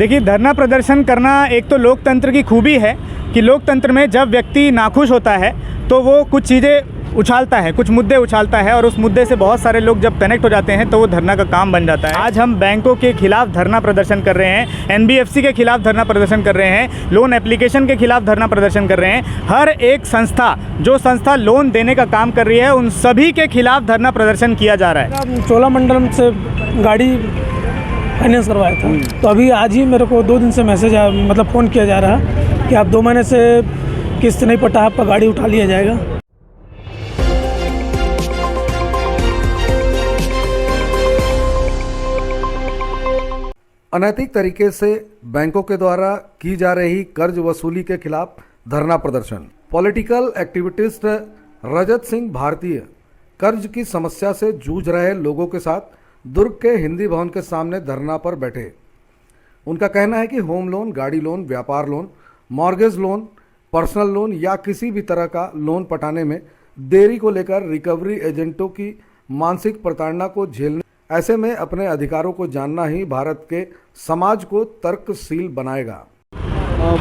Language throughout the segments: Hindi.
देखिए, धरना प्रदर्शन करना एक तो लोकतंत्र की खूबी है कि लोकतंत्र में जब व्यक्ति नाखुश होता है तो वो कुछ चीज़ें उछालता है, कुछ मुद्दे उछालता है और उस मुद्दे से बहुत सारे लोग जब कनेक्ट हो जाते हैं तो वो धरना का काम बन जाता है। आज हम बैंकों के खिलाफ धरना प्रदर्शन कर रहे हैं, एनबीएफसी के खिलाफ धरना प्रदर्शन कर रहे हैं, लोन एप्लीकेशन के खिलाफ धरना प्रदर्शन कर रहे हैं। हर एक संस्था, जो संस्था लोन देने का काम कर रही है, उन सभी के खिलाफ धरना प्रदर्शन किया जा रहा है। चोलामंडलम से गाड़ी फाइनेंस करवाया था, तो अभी आज ही मेरे को 2 दिन से मैसेज आया, मतलब फ़ोन किया जा रहा है कि आप 2 महीने से किस्त नहीं पटा, आपका गाड़ी उठा लिया जाएगा। अनैतिक तरीके से बैंकों के द्वारा की जा रही कर्ज वसूली के खिलाफ धरना प्रदर्शन। पॉलिटिकल एक्टिविस्ट रजत सिंह भारतीय कर्ज की समस्या से जूझ रहे लोगों के साथ दुर्ग के हिंदी भवन के सामने धरना पर बैठे। उनका कहना है कि होम लोन, गाड़ी लोन, व्यापार loan, mortgage loan, personal loan या किसी भी तरह का लोन पटाने में देरी को लेकर रिकवरी एजेंटों की मानसिक प्रताड़ना को झेलने, ऐसे में अपने अधिकारों को जानना ही भारत के समाज को तर्कशील बनाएगा।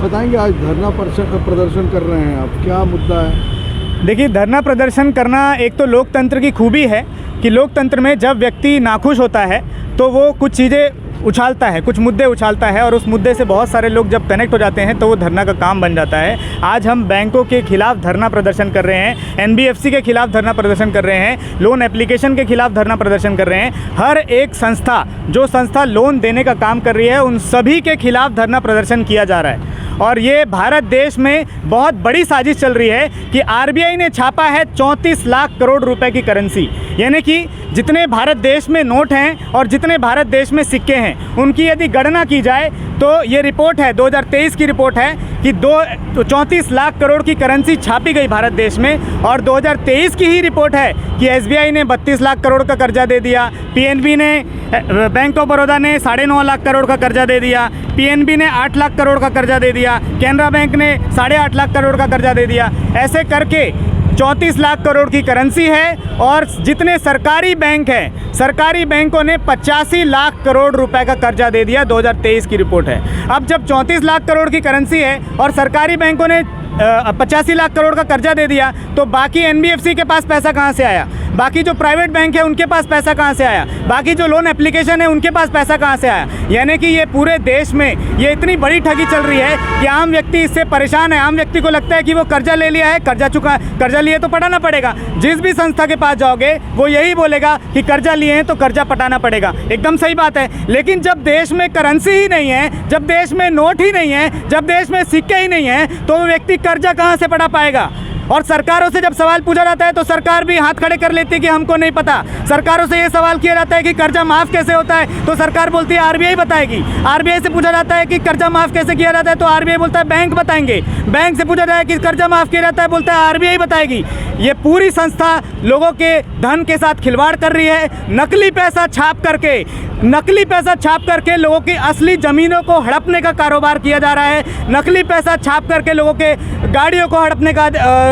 बताएंगे, आज धरना प्रदर्शन कर रहे हैं आप, क्या मुद्दा है? देखिए, धरना प्रदर्शन करना एक तो लोकतंत्र की खूबी है कि लोकतंत्र में जब व्यक्ति नाखुश होता है तो वो कुछ चीज़ें उछालता है, कुछ मुद्दे उछालता है और उस मुद्दे से बहुत सारे लोग जब कनेक्ट हो जाते हैं तो वो धरना का काम बन जाता है। आज हम बैंकों के खिलाफ धरना प्रदर्शन कर रहे हैं, एनबीएफसी के खिलाफ धरना प्रदर्शन कर रहे हैं, लोन एप्लीकेशन के खिलाफ धरना प्रदर्शन कर रहे हैं। हर एक संस्था, जो संस्था लोन देने का काम कर रही है, उन सभी के खिलाफ धरना प्रदर्शन किया जा रहा है। और ये भारत देश में बहुत बड़ी साजिश चल रही है कि आरबीआई ने छापा है 34 लाख करोड़ रुपए की करेंसी, यानी कि जितने भारत देश में नोट हैं और जितने भारत देश में सिक्के हैं, उनकी यदि गणना की जाए तो ये रिपोर्ट है, 2023 की रिपोर्ट है कि 34 लाख करोड़ की करेंसी छापी गई भारत देश में। और 2023 की ही रिपोर्ट है कि एसबीआई ने 32 लाख करोड़ का कर्जा दे दिया, पीएनबी ने, बैंक ऑफ बड़ौदा ने 9.5 लाख करोड़ का कर्जा दे दिया, पीएनबी ने 8 लाख करोड़ का कर्जा दे दिया, कैनरा बैंक ने 8.5 लाख करोड़ का कर्जा दे दिया। ऐसे करके 34 लाख करोड़ की करेंसी है। और जितने सरकारी बैंक हैं, सरकारी बैंकों ने 85 लाख करोड़ रुपए का कर्जा दे दिया, 2023 की रिपोर्ट है। अब जब 34 लाख करोड़ की करेंसी है और सरकारी बैंकों ने 85 लाख करोड़ का कर्जा दे दिया, तो बाकी एनबीएफसी के पास पैसा कहाँ से आया? बाकी जो प्राइवेट बैंक है उनके पास पैसा कहाँ से आया? बाकी जो लोन एप्लीकेशन है उनके पास पैसा कहाँ से आया? यानी कि ये पूरे देश में ये इतनी बड़ी ठगी चल रही है कि आम व्यक्ति इससे परेशान है। आम व्यक्ति को लगता है कि वो कर्जा ले लिया है, कर्जा लिए तो पटाना पड़ेगा। जिस भी संस्था के पास जाओगे वो यही बोलेगा कि कर्जा लिए हैं तो कर्जा पटाना पड़ेगा। एकदम सही बात है, लेकिन जब देश में करेंसी ही नहीं है, जब देश में नोट ही नहीं है, जब देश में सिक्के ही नहीं है, तो वो व्यक्ति कर्जा कहाँ से पटा पाएगा? और सरकारों से जब सवाल पूछा जाता है तो सरकार भी हाथ खड़े कर लेती है कि हमको नहीं पता। सरकारों से ये सवाल किया जाता है कि कर्जा माफ़ कैसे होता है, तो सरकार बोलती है आरबीआई बताएगी। आरबीआई से पूछा जाता है कि कर्जा माफ़ कैसे किया जाता है, तो आरबीआई बोलता है बैंक बताएंगे। बैंक से पूछा जाए कि कर्जा माफ़ किया जाता है, बोलता है आरबीआई बताएगी। ये पूरी संस्था लोगों के धन के साथ खिलवाड़ कर रही है। नकली पैसा छाप करके लोगों की असली ज़मीनों को हड़पने का कारोबार किया जा रहा है। नकली पैसा छाप करके लोगों के गाड़ियों को हड़पने का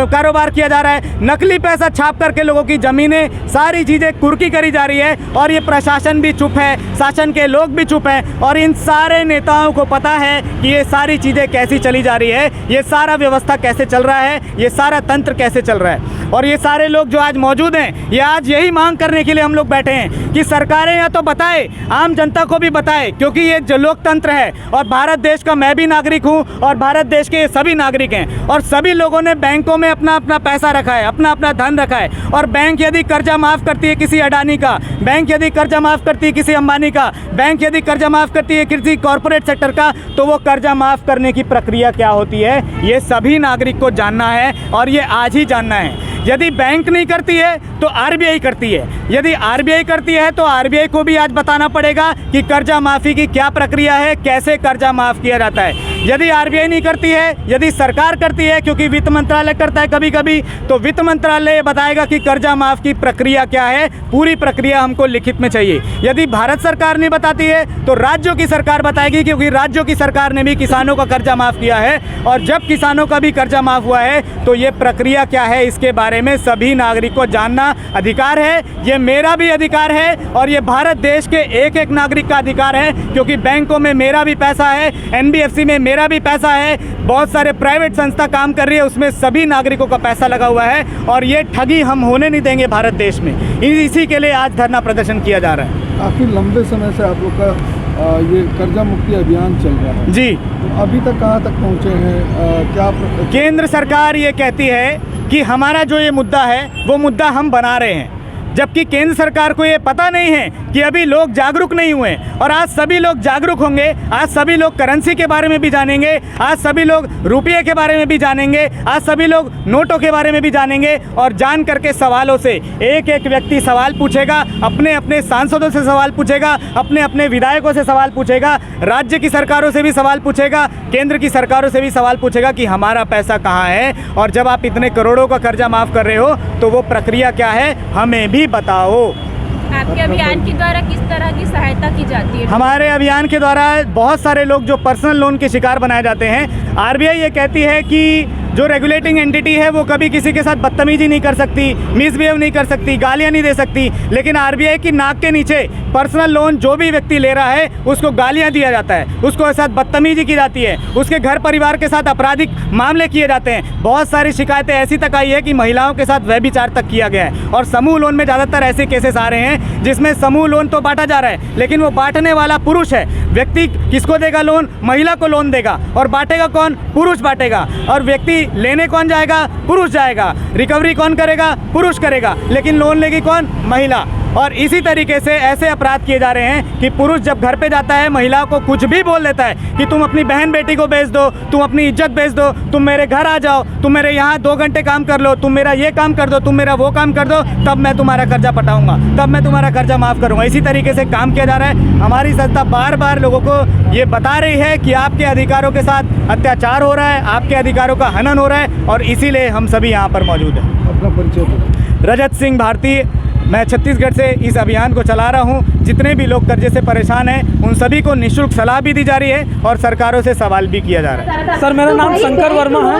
कारोबार किया जा रहा है। नकली पैसा छाप करके लोगों की ज़मीनें, सारी चीज़ें कुर्की करी जा रही है। और ये प्रशासन भी चुप है, शासन के लोग भी चुप हैं, और इन सारे नेताओं को पता है कि ये सारी चीज़ें कैसी चली जा रही है, ये सारा व्यवस्था कैसे चल रहा है, ये सारा तंत्र कैसे चल रहा है। और ये सारे लोग जो आज मौजूद हैं, ये आज यही मांग करने के लिए हम लोग बैठे हैं कि सरकारें या तो बताए, आम जनता को भी बताए, क्योंकि ये जो लोकतंत्र है और भारत देश का मैं भी नागरिक हूँ और भारत देश के सभी नागरिक हैं, और सभी लोगों ने बैंकों में अपना अपना पैसा रखा है, अपना अपना धन रखा है। और बैंक यदि कर्जा माफ़ करती है किसी अडानी का, बैंक यदि कर्जा माफ़ करती है किसी अंबानी का, बैंक यदि कर्जा माफ़ करती है किसी कॉरपोरेट सेक्टर का, तो वो कर्जा माफ़ करने की प्रक्रिया क्या होती है, ये सभी नागरिक को जानना है और ये आज ही जानना है। यदि बैंक नहीं करती है तो आरबीआई करती है, यदि आरबीआई करती है तो आरबीआई को भी आज बताना पड़ेगा कि कर्जा माफ़ी की क्या प्रक्रिया है, कैसे कर्जा माफ़ किया जाता है। यदि आरबीआई नहीं करती है, यदि सरकार करती है, क्योंकि वित्त मंत्रालय करता है कभी कभी, तो वित्त मंत्रालय बताएगा कि कर्जा माफ़ की प्रक्रिया क्या है, पूरी प्रक्रिया हमको लिखित में चाहिए। यदि भारत सरकार नहीं बताती है तो राज्यों की सरकार बताएगी, क्योंकि राज्यों की सरकार ने भी किसानों का कर्जा माफ़ किया है, और जब किसानों का भी कर्जा माफ़ हुआ है तो ये प्रक्रिया क्या है इसके बारे में सभी नागरिक को जानना अधिकार है। ये मेरा भी अधिकार है और ये भारत देश के एक एक नागरिक का अधिकार है, क्योंकि बैंकों में मेरा भी पैसा है, एनबीएफसी में मेरा भी पैसा है, बहुत सारे प्राइवेट संस्था काम कर रही है, उसमें सभी नागरिकों का पैसा लगा हुआ है, और ये ठगी हम होने नहीं देंगे भारत देश में। इसी के लिए आज धरना प्रदर्शन किया जा रहा है। काफ़ी लंबे समय से आप लोग का ये कर्जा मुक्ति अभियान चल रहा है जी, तो अभी तक कहाँ तक पहुँचे हैं? क्या केंद्र सरकार ये कहती है कि हमारा जो ये मुद्दा है वो मुद्दा हम बना रहे हैं, जबकि केंद्र सरकार को ये पता नहीं है कि अभी लोग जागरूक नहीं हुए, और आज सभी लोग जागरूक होंगे। आज सभी लोग करेंसी के बारे में भी जानेंगे, आज सभी लोग रुपये के बारे में भी जानेंगे, आज सभी लोग नोटों के बारे में भी जानेंगे, और जान करके सवालों से एक एक व्यक्ति सवाल पूछेगा, अपने अपने सांसदों से सवाल पूछेगा, अपने अपने विधायकों से सवाल पूछेगा, राज्य की सरकारों से भी सवाल पूछेगा, केंद्र की सरकारों से भी सवाल पूछेगा कि हमारा पैसा कहाँ है, और जब आप इतने करोड़ों का कर्जा माफ़ कर रहे हो तो वो प्रक्रिया क्या है हमें भी बताओ। आपके अभियान के द्वारा किस तरह की सहायता की जाती है? हमारे अभियान के द्वारा बहुत सारे लोग जो पर्सनल लोन के शिकार बनाए जाते हैं, आरबीआई ये कहती है कि जो रेगुलेटिंग एंटिटी है वो कभी किसी के साथ बदतमीजी नहीं कर सकती, मिसबिहेव नहीं कर सकती, गालियां नहीं दे सकती, लेकिन आरबीआई की नाक के नीचे पर्सनल लोन जो भी व्यक्ति ले रहा है उसको गालियां दिया जाता है, उसको साथ बदतमीजी की जाती है, उसके घर परिवार के साथ आपराधिक मामले किए जाते हैं। बहुत सारी शिकायतें ऐसी तक आई है कि महिलाओं के साथ व्यभिचार तक किया गया है, और समूह लोन में ज़्यादातर ऐसे केसेस आ रहे हैं जिसमें समूह लोन तो बांटा जा रहा है, लेकिन वो बांटने वाला पुरुष है। व्यक्ति किसको देगा लोन? महिला को लोन देगा, और बांटेगा कौन? पुरुष बांटेगा। और व्यक्ति लेने कौन जाएगा? पुरुष जाएगा। रिकवरी कौन करेगा? पुरुष करेगा, लेकिन लोन लेगी कौन? महिला। और इसी तरीके से ऐसे अपराध किए जा रहे हैं कि पुरुष जब घर पे जाता है महिला को कुछ भी बोल देता है कि तुम अपनी बहन बेटी को बेच दो, तुम अपनी इज्जत बेच दो, तुम मेरे घर आ जाओ, तुम मेरे यहाँ 2 घंटे काम कर लो, तुम मेरा ये काम कर दो, तुम मेरा वो काम कर दो, तब मैं तुम्हारा कर्जा पटाऊंगा, तब मैं तुम्हारा कर्जा माफ़ करूंगा। इसी तरीके से काम किया जा रहा है। हमारी संस्था बार बार लोगों को ये बता रही है कि आपके अधिकारों के साथ अत्याचार हो रहा है, आपके अधिकारों का हनन हो रहा है, और इसीलिए हम सभी यहाँ पर मौजूद हैं। अपना परिचय दो। रजत सिंह भारती, मैं छत्तीसगढ़ से इस अभियान को चला रहा हूं। जितने भी लोग कर्जे से परेशान हैं उन सभी को निःशुल्क सलाह भी दी जा रही है और सरकारों से सवाल भी किया जा रहा है। सर, मेरा नाम शंकर वर्मा है,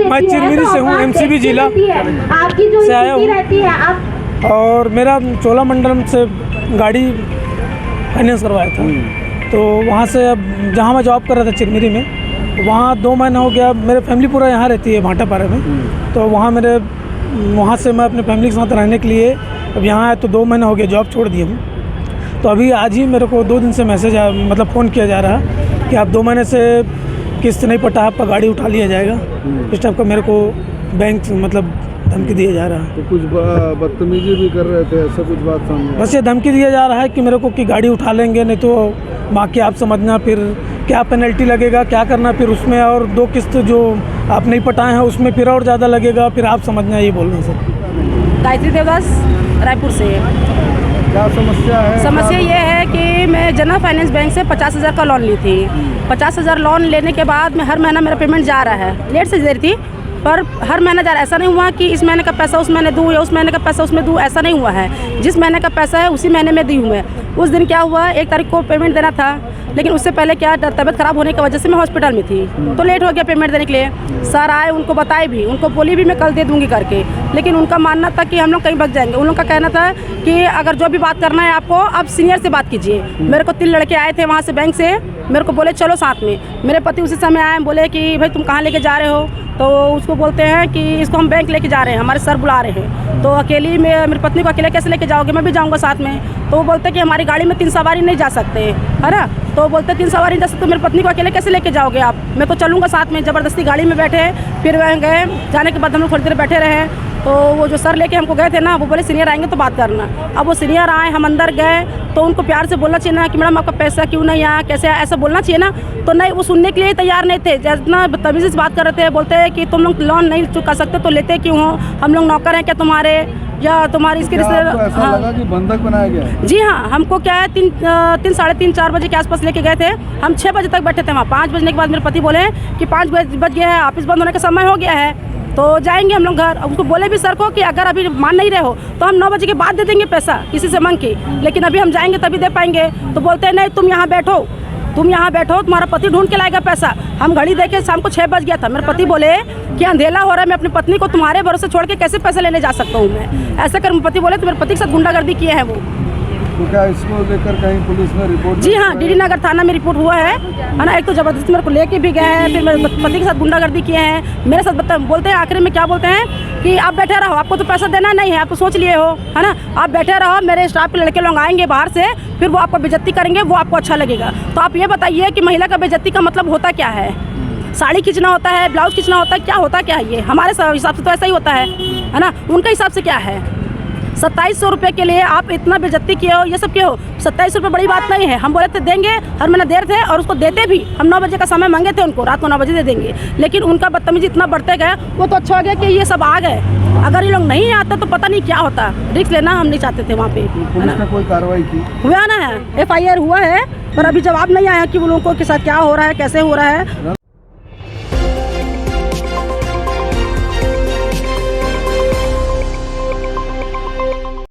मैं चिरमिरी से हूँ, एमसीबी जिला से आया हूँ, और मेरा चोलामंडलम से गाड़ी फाइनेंस करवाया था। तो वहाँ से अब जहाँ मैं जॉब कर रहा था चिरमिरी में, वहाँ 2 महीना हो गया। मेरे फैमिली पूरा यहाँ रहती है भाटापारा में, तो वहाँ से मैं अपने फैमिली के साथ रहने के लिए अब यहाँ आया, तो 2 महीना हो गया जॉब छोड़ दिया हूँ। तो अभी आज ही मेरे को 2 दिन से मैसेज आया, मतलब फ़ोन किया जा रहा है कि आप 2 महीने से किस्त नहीं पटा, आपका गाड़ी उठा लिया जाएगा। इस टाइप का मेरे को बैंक मतलब धमकी दिया जा रहा है। तो कुछ बदतमीजी भी कर रहे थे, ऐसा कुछ बात सामने? बस ये धमकी दिया जा रहा है कि मेरे को कि गाड़ी उठा लेंगे, नहीं तो बाकी आप समझना, फिर क्या पेनल्टी लगेगा, क्या करना फिर उसमें, और 2 किस्त जो आप नहीं पटाए हैं उसमें फिर और ज़्यादा लगेगा, फिर आप समझना, ये बोल रहे हैं सर। गायत्री देवदास, रायपुर से। क्या समस्या है? समस्या ये है कि मैं जनरल फाइनेंस बैंक से 50,000 का लोन ली थी। 50,000 लोन लेने के बाद में हर महीना मेरा पेमेंट जा रहा है, लेट से देर थी, पर हर महीना जा रहा है। ऐसा नहीं हुआ कि इस महीने का पैसा उस महीने दूँ या उस महीने का पैसा उसमें दूँ, ऐसा नहीं हुआ है। जिस महीने का पैसा है उसी महीने में दी हूँ मैं। उस दिन क्या हुआ, 1 तारीख को पेमेंट देना था, लेकिन उससे पहले क्या तबीयत खराब होने की वजह से मैं हॉस्पिटल में थी, तो लेट हो गया पेमेंट देने के लिए। सर आए, उनको बताए भी, उनको बोली भी मैं कल दे दूँगी करके, लेकिन उनका मानना था कि हम लोग कहीं भाग जाएंगे। उन लोग का कहना था कि अगर जो भी बात करना है आपको, आप सीनियर से बात कीजिए। मेरे को 3 लड़के आए थे वहाँ से बैंक से, मेरे को बोले चलो साथ में। मेरे पति उसी समय आए, बोले कि भाई तुम कहाँ लेके जा रहे हो, तो उसको बोलते हैं कि इसको हम बैंक लेके जा रहे हैं, हमारे सर बुला रहे हैं। तो अकेली में मेरी पत्नी को अकेले कैसे लेके जाओगे, मैं भी जाऊंगा साथ में। तो वो बोलते कि हमारी गाड़ी में 3 सवारी नहीं जा सकते, है ना। तो बोलते 3 सवारी नहीं जा सकते, तो मेरी पत्नी को अकेले कैसे लेके जाओगे आप, मैं तो चलूँगा साथ में। ज़बरदस्ती गाड़ी में बैठे, फिर वह गए, जाने के बाद हम लोग थोड़ी देर बैठे रहे। तो वो जो सर लेके हमको गए थे ना, वो बोले सीनियर आएंगे तो बात करना। अब वो सीनियर आए, हम अंदर गए, तो उनको प्यार से बोलना चाहिए ना कि मैडम आपका पैसा क्यों नहीं आया, कैसे आया, ऐसा बोलना चाहिए ना। तो नहीं, वो सुनने के लिए तैयार नहीं थे, जितना बदतमीजी से बात कर रहे थे। बोलते हैं कि तुम लोग लोन नहीं चुका सकते तो लेते क्यों हो, हम लोग नौकर हैं क्या तुम्हारे, या तुम्हारी इसके क्या आपको रिश्ते। ऐसा लगा कि बंधक बनाया गया है? जी हाँ, हमको क्या है 3 साढ़े 3 4 बजे के आसपास लेके गए थे। हम 6 बजे तक बैठे थे वहाँ। 5 बजने के बाद मेरे पति बोले कि 5 बज गया है, ऑफिस बंद होने का समय हो गया है, तो जाएंगे हम लोग घर। उसको बोले भी सर को कि अगर अभी मान नहीं रहे हो तो हम 9 बजे के बाद दे देंगे पैसा किसी से मांग के, लेकिन अभी हम जाएंगे तभी दे पाएंगे। तो बोलते हैं नहीं, तुम यहाँ बैठो, तुम्हारा पति ढूंढ के लाएगा पैसा। हम घड़ी देखे, शाम को 6 बज गया था। मेरे पति बोले कि अंधेला हो रहा है, मैं अपनी पत्नी को तुम्हारे भरोसे छोड़ के कैसे पैसे लेने जा सकता हूँ मैं। ऐसा कर मेरे पति बोले तो मेरे पति के साथ गुंडागर्दी किए हैं वो। तो क्या इसको लेकर कहीं पुलिस में रिपोर्ट? जी हाँ, डीडी नगर थाना में रिपोर्ट हुआ है ना। एक तो जबरदस्ती मेरे को लेके भी गए हैं, फिर मेरे पति के साथ गुंडागर्दी किए हैं मेरे साथ। बोलते हैं आखिर में क्या बोलते हैं कि आप बैठे रहो, आपको तो पैसा देना नहीं है, आप तो सोच लिए हो, है ना, आप बैठे रहो, मेरे स्टाफ के लड़के लोग आएंगे बाहर से, फिर वो आपको बेइज्जती करेंगे, वो आपको अच्छा लगेगा। तो आप ये बताइए कि महिला का बेइज्जती का मतलब होता क्या है? साड़ी खींचना होता है, ब्लाउज खींचना होता है, क्या होता क्या है? ये हमारे हिसाब से तो ऐसा ही होता है ना। उनका हिसाब से क्या है? 2700 रुपये के लिए आप इतना बेइज्जती किए हो, ये सब किए हो। 27 रुपये बड़ी बात नहीं है। हम बोले थे देंगे, हर महीना देर थे और उसको देते भी। हम 9 बजे का समय मांगे थे उनको, रात को 9 बजे दे देंगे, लेकिन उनका बदतमीजी इतना बढ़ते गया। वो तो अच्छा हो गया कि ये सब आ गए, अगर ये लोग नहीं आते तो पता नहीं क्या होता। रिस्क लेना हम नहीं चाहते थे वहाँ पे। पुलिस ने कोई कार्रवाई की? हुआ ना है, FIR हुआ है, पर अभी जवाब नहीं आया कि वो लोगों के साथ क्या हो रहा है, कैसे हो रहा है।